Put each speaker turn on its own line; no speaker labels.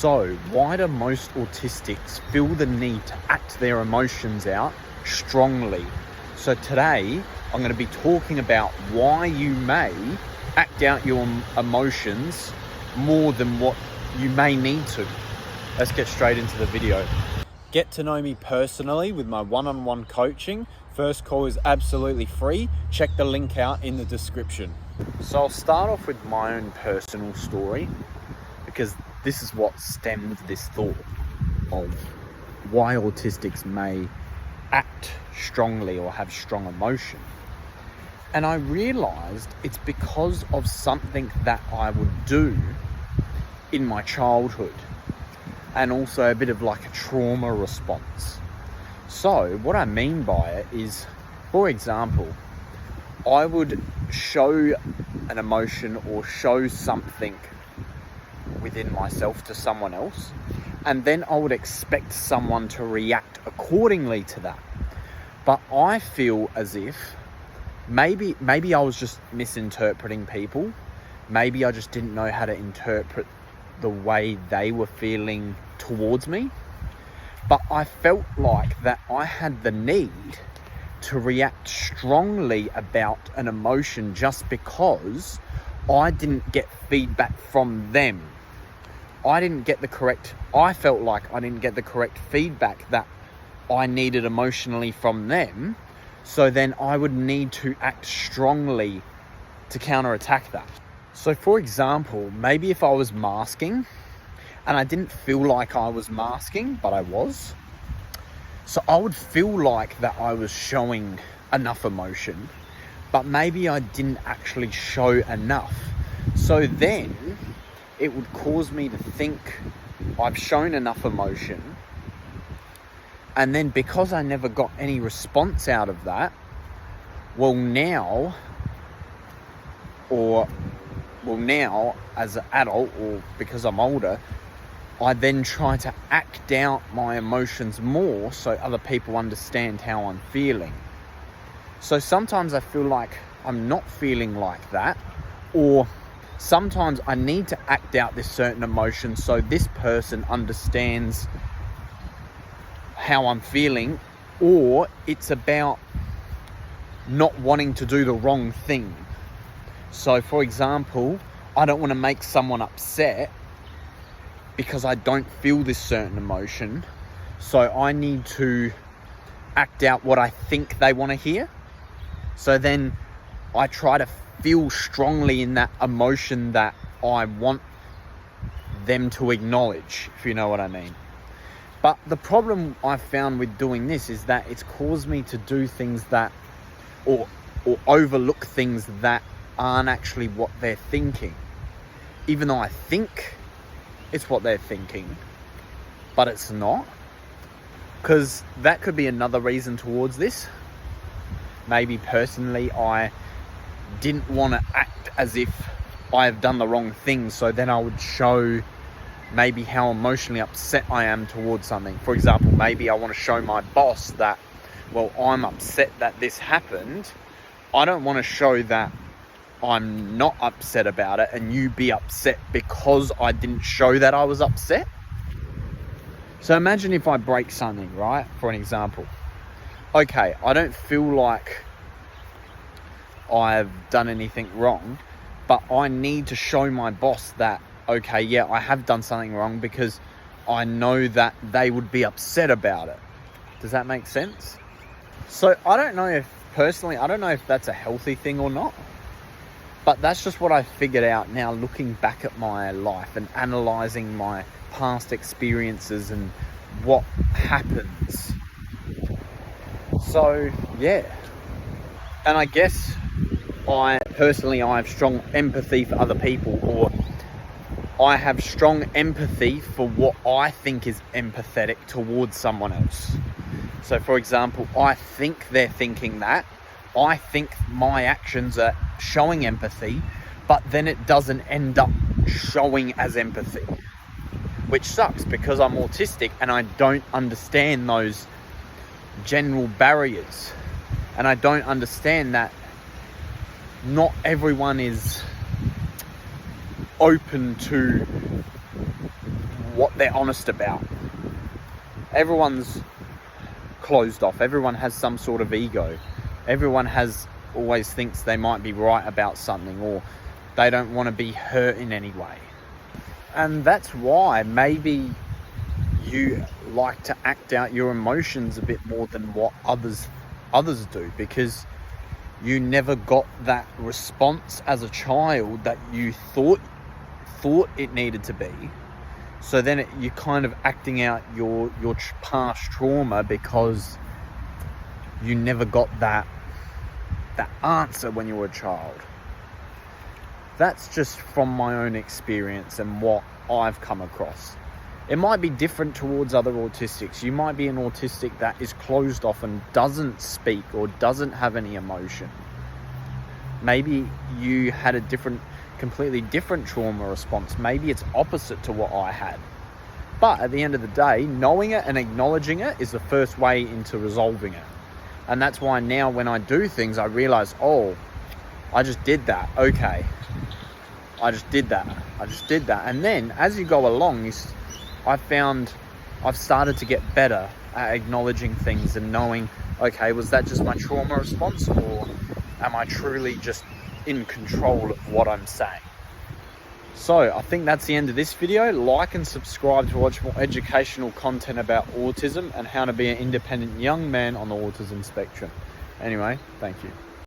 So, why do most autistics feel the need to act their emotions out strongly? So today, I'm going to be talking about why you may act out your emotions more than what you may need to. Let's get straight into the video. Get to know me personally with my one-on-one coaching. First call is absolutely free. Check the link out in the description. So I'll start off with my own personal story, because this is what stemmed this thought of why autistics may act strongly or have strong emotion. And I realized it's because of something that I would do in my childhood, and also a bit of like a trauma response. So what I mean by it is, for example, I would show an emotion or show something within myself to someone else, and then I would expect someone to react accordingly to that. But I feel as if maybe I was just misinterpreting people. Maybe I just didn't know how to interpret the way they were feeling towards me. But I felt like that I had the need to react strongly about an emotion just because I didn't get feedback from them. I felt like I didn't get the correct feedback that I needed emotionally from them. So then I would need to act strongly to counterattack that. So for example, maybe if I was masking and I didn't feel like I was masking, but I was. So I would feel like that I was showing enough emotion, but maybe I didn't actually show enough. So then it would cause me to think I've shown enough emotion. And then because I never got any response out of that, now as an adult, or because I'm older, I then try to act out my emotions more so other people understand how I'm feeling. So sometimes I feel like I'm not feeling like that, or sometimes I need to act out this certain emotion so this person understands how I'm feeling, or it's about not wanting to do the wrong thing. So for example, I don't want to make someone upset because I don't feel this certain emotion. So I need to act out what I think they want to hear. So then I try to feel strongly in that emotion that I want them to acknowledge, if you know what I mean. But the problem I've found with doing this is that it's caused me to do things that, or overlook things that aren't actually what they're thinking. Even though I think it's what they're thinking, but it's not. Because that could be another reason towards this. Maybe personally I didn't want to act as if I have done the wrong thing, so then I would show maybe how emotionally upset I am towards something. For example, maybe I want to show my boss that, well, I'm upset that this happened. I don't want to show that I'm not upset about it and you be upset because I didn't show that I was upset. So imagine if I break something, right? For an example. Okay, I don't feel like I've done anything wrong, but I need to show my boss that, okay, yeah, I have done something wrong, because I know that they would be upset about it. Does that make sense? So I don't know if that's a healthy thing or not, but that's just what I figured out now, looking back at my life and analyzing my past experiences and what happens. So yeah, and I guess I have strong empathy for other people, or I have strong empathy for what I think is empathetic towards someone else. So for example, I think they're thinking that. I think my actions are showing empathy, but then it doesn't end up showing as empathy, which sucks because I'm autistic and I don't understand those general barriers. And I don't understand that not everyone is open to what they're honest about. Everyone's closed off. Everyone has some sort of ego. Everyone always thinks they might be right about something, or they don't want to be hurt in any way. And that's why maybe you like to act out your emotions a bit more than what others do, because you never got that response as a child that you thought it needed to be. So then you're kind of acting out your past trauma because you never got that answer when you were a child. That's just from my own experience and what I've come across. It might be different towards other autistics. You might be an autistic that is closed off and doesn't speak or doesn't have any emotion. Maybe you had a completely different trauma response. Maybe it's opposite to what I had. But at the end of the day, knowing it and acknowledging it is the first way into resolving it. And that's why now when I do things, I realize, oh, I just did that. Okay. I just did that. And then as you go along, I've started to get better at acknowledging things and knowing, okay, was that just my trauma response, or am I truly just in control of what I'm saying? So I think that's the end of this video. Like and subscribe to watch more educational content about autism and how to be an independent young man on the autism spectrum. Anyway, thank you.